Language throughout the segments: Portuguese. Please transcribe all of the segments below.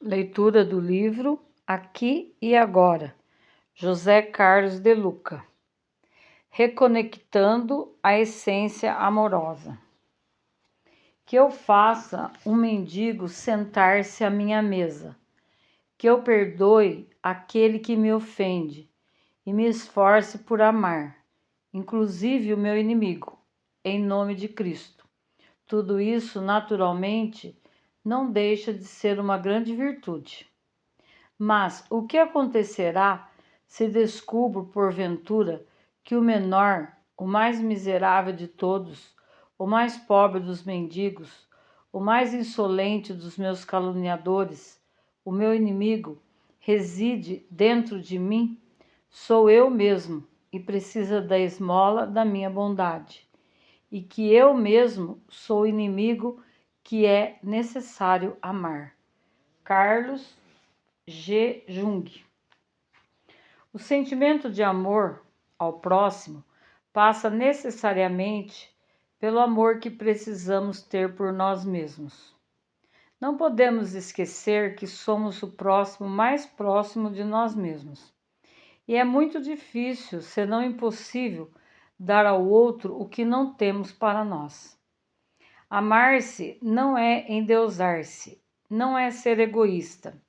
Leitura do livro Aqui e Agora, José Carlos de Luca. Reconectando a essência amorosa. Que eu faça um mendigo sentar-se à minha mesa, que eu perdoe aquele que me ofende e me esforce por amar, inclusive o meu inimigo, em nome de Cristo. Tudo isso, naturalmente, não deixa de ser uma grande virtude. Mas o que acontecerá se descubro, porventura, que o menor, o mais miserável de todos, o mais pobre dos mendigos, o mais insolente dos meus caluniadores, o meu inimigo, reside dentro de mim? Sou eu mesmo e precisa da esmola da minha bondade, e que eu mesmo sou o inimigo que é necessário amar. Carlos G. Jung. O sentimento de amor ao próximo passa necessariamente pelo amor que precisamos ter por nós mesmos. Não podemos esquecer que somos o próximo mais próximo de nós mesmos. E é muito difícil, se não impossível, dar ao outro o que não temos para nós. Amar-se não é endeusar-se, não é ser egoísta.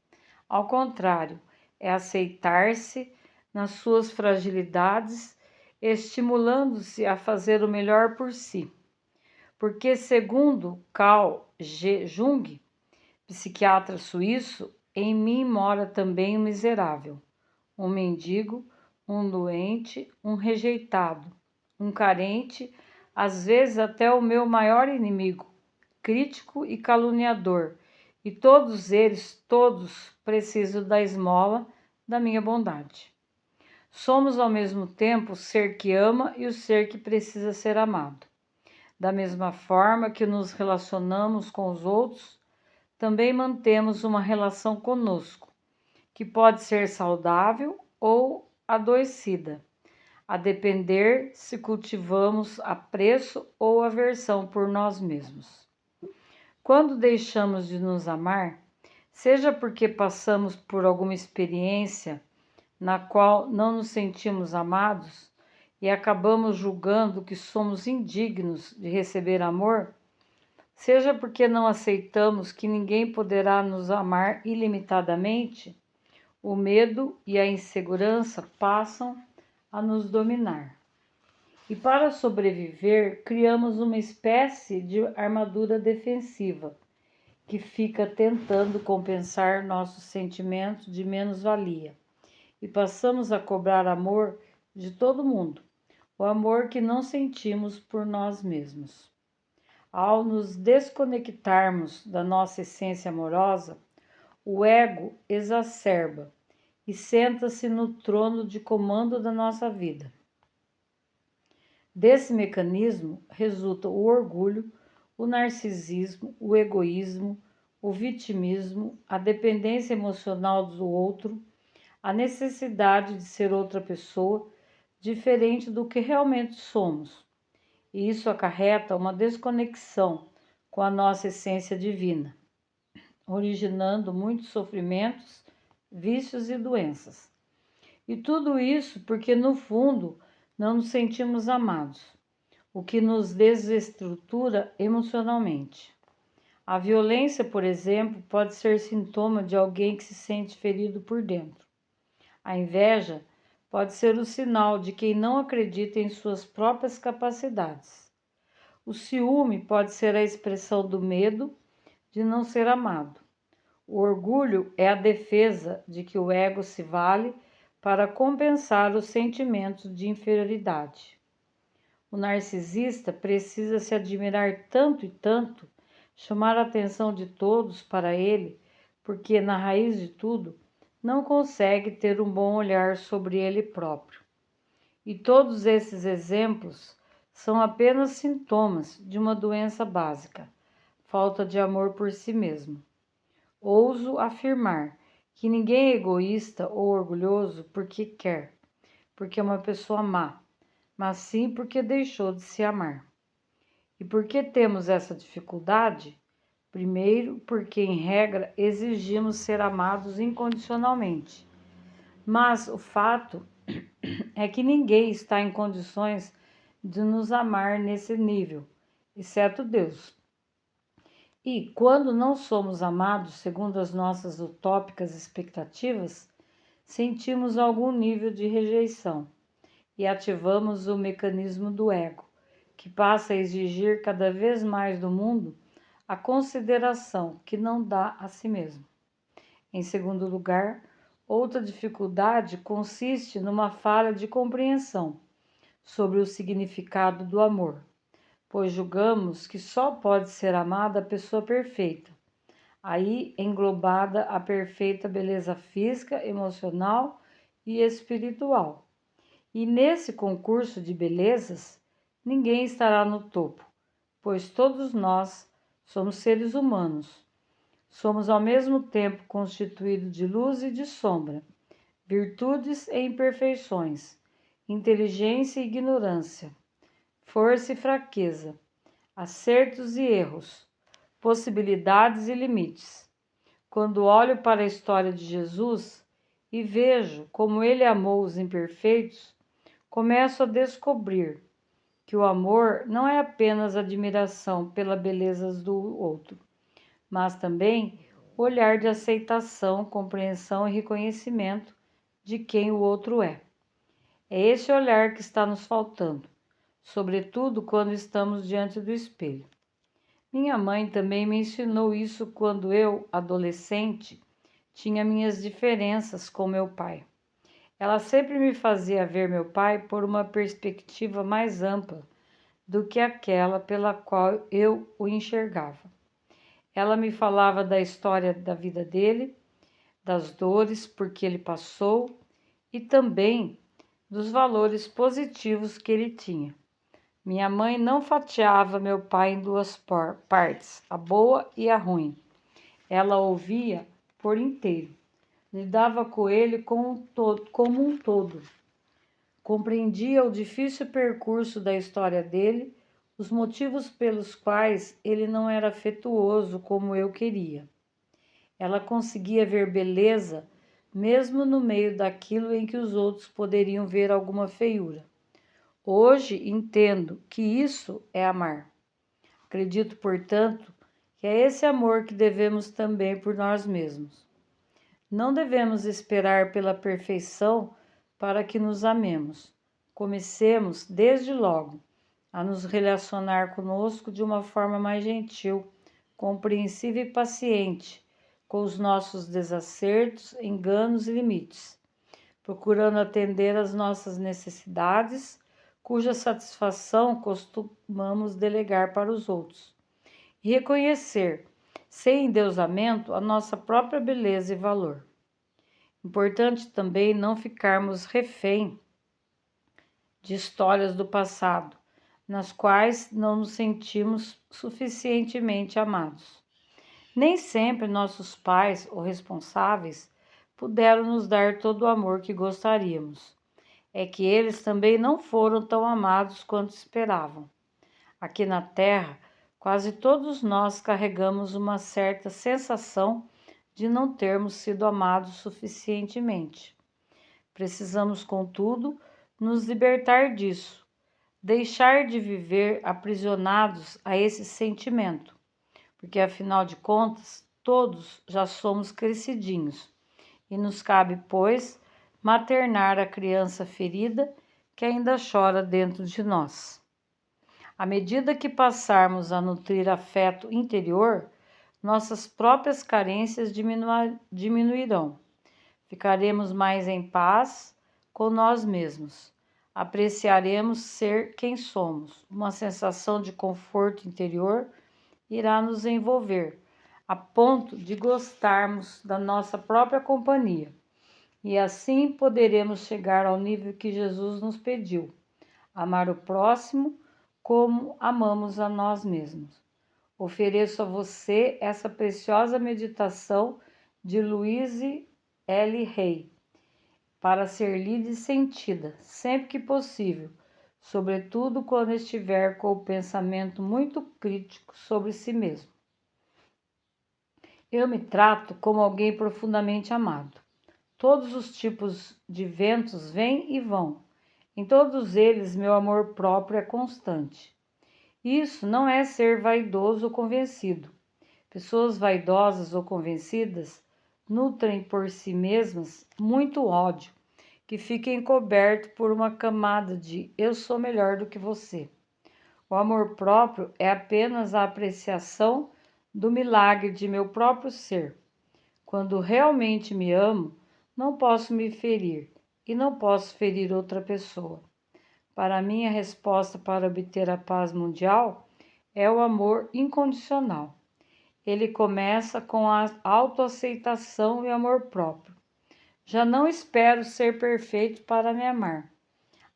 Ao contrário, é aceitar-se nas suas fragilidades, estimulando-se a fazer o melhor por si. Porque, segundo Carl G. Jung, psiquiatra suíço, em mim mora também um miserável, um mendigo, um doente, um rejeitado, um carente, às vezes até o meu maior inimigo, crítico e caluniador, e todos eles, precisam da esmola da minha bondade. Somos ao mesmo tempo o ser que ama e o ser que precisa ser amado. Da mesma forma que nos relacionamos com os outros, também mantemos uma relação conosco, que pode ser saudável ou adoecida, a depender se cultivamos apreço ou aversão por nós mesmos. Quando deixamos de nos amar, seja porque passamos por alguma experiência na qual não nos sentimos amados e acabamos julgando que somos indignos de receber amor, seja porque não aceitamos que ninguém poderá nos amar ilimitadamente, o medo e a insegurança passam a nos dominar. E para sobreviver, criamos uma espécie de armadura defensiva que fica tentando compensar nossos sentimentos de menos-valia. E passamos a cobrar amor de todo mundo, o amor que não sentimos por nós mesmos. Ao nos desconectarmos da nossa essência amorosa, o ego exacerba e senta-se no trono de comando da nossa vida. Desse mecanismo resulta o orgulho, o narcisismo, o egoísmo, o vitimismo, a dependência emocional do outro, a necessidade de ser outra pessoa, diferente do que realmente somos. E isso acarreta uma desconexão com a nossa essência divina, originando muitos sofrimentos, vícios e doenças. E tudo isso porque, no fundo, não nos sentimos amados, o que nos desestrutura emocionalmente. A violência, por exemplo, pode ser sintoma de alguém que se sente ferido por dentro. A inveja pode ser o sinal de quem não acredita em suas próprias capacidades. O ciúme pode ser a expressão do medo de não ser amado. O orgulho é a defesa de que o ego se vale para compensar os sentimentos de inferioridade. O narcisista precisa se admirar tanto e tanto, chamar a atenção de todos para ele, porque na raiz de tudo não consegue ter um bom olhar sobre ele próprio. E todos esses exemplos são apenas sintomas de uma doença básica, falta de amor por si mesmo. Ouso afirmar que ninguém é egoísta ou orgulhoso porque quer, porque é uma pessoa má, mas sim porque deixou de se amar. E por que temos essa dificuldade? Primeiro, porque em regra exigimos ser amados incondicionalmente. Mas o fato é que ninguém está em condições de nos amar nesse nível, exceto Deus. E quando não somos amados segundo as nossas utópicas expectativas, sentimos algum nível de rejeição e ativamos o mecanismo do ego, que passa a exigir cada vez mais do mundo a consideração que não dá a si mesmo. Em segundo lugar, outra dificuldade consiste numa falha de compreensão sobre o significado do amor, pois julgamos que só pode ser amada a pessoa perfeita, aí englobada a perfeita beleza física, emocional e espiritual. E nesse concurso de belezas, ninguém estará no topo, pois todos nós somos seres humanos. Somos ao mesmo tempo constituídos de luz e de sombra, virtudes e imperfeições, inteligência e ignorância, força e fraqueza, acertos e erros, possibilidades e limites. Quando olho para a história de Jesus e vejo como ele amou os imperfeitos, começo a descobrir que o amor não é apenas admiração pela beleza do outro, mas também olhar de aceitação, compreensão e reconhecimento de quem o outro é. É esse olhar que está nos faltando, sobretudo quando estamos diante do espelho. Minha mãe também me ensinou isso quando eu, adolescente, tinha minhas diferenças com meu pai. Ela sempre me fazia ver meu pai por uma perspectiva mais ampla do que aquela pela qual eu o enxergava. Ela me falava da história da vida dele, das dores por que ele passou e também dos valores positivos que ele tinha. Minha mãe não fatiava meu pai em duas partes, a boa e a ruim. Ela ouvia por inteiro, lidava com ele como um todo. Compreendia o difícil percurso da história dele, os motivos pelos quais ele não era afetuoso como eu queria. Ela conseguia ver beleza mesmo no meio daquilo em que os outros poderiam ver alguma feiura. Hoje entendo que isso é amar. Acredito, portanto, que é esse amor que devemos também por nós mesmos. Não devemos esperar pela perfeição para que nos amemos. Comecemos, desde logo, a nos relacionar conosco de uma forma mais gentil, compreensiva e paciente, com os nossos desacertos, enganos e limites, procurando atender às nossas necessidades, cuja satisfação costumamos delegar para os outros, e reconhecer, sem endeusamento, a nossa própria beleza e valor. Importante também não ficarmos refém de histórias do passado, nas quais não nos sentimos suficientemente amados. Nem sempre nossos pais ou responsáveis puderam nos dar todo o amor que gostaríamos. É que eles também não foram tão amados quanto esperavam. Aqui na Terra, quase todos nós carregamos uma certa sensação de não termos sido amados suficientemente. Precisamos, contudo, nos libertar disso, deixar de viver aprisionados a esse sentimento, porque afinal de contas, todos já somos crescidinhos e nos cabe, pois, maternar a criança ferida que ainda chora dentro de nós. À medida que passarmos a nutrir afeto interior, nossas próprias carências diminuirão. Ficaremos mais em paz com nós mesmos. Apreciaremos ser quem somos. Uma sensação de conforto interior irá nos envolver, a ponto de gostarmos da nossa própria companhia. E assim poderemos chegar ao nível que Jesus nos pediu: amar o próximo como amamos a nós mesmos. Ofereço a você essa preciosa meditação de Louise L. Hay, para ser lida e sentida, sempre que possível, sobretudo quando estiver com o pensamento muito crítico sobre si mesmo. Eu me trato como alguém profundamente amado. Todos os tipos de ventos vêm e vão. Em todos eles, meu amor próprio é constante. Isso não é ser vaidoso ou convencido. Pessoas vaidosas ou convencidas nutrem por si mesmas muito ódio, que fica encoberto por uma camada de eu sou melhor do que você. O amor próprio é apenas a apreciação do milagre de meu próprio ser. Quando realmente me amo, não posso me ferir e não posso ferir outra pessoa. Para mim, a resposta para obter a paz mundial é o amor incondicional. Ele começa com a autoaceitação e amor próprio. Já não espero ser perfeito para me amar.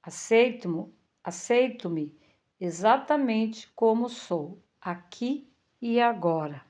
Aceito-me exatamente como sou, aqui e agora.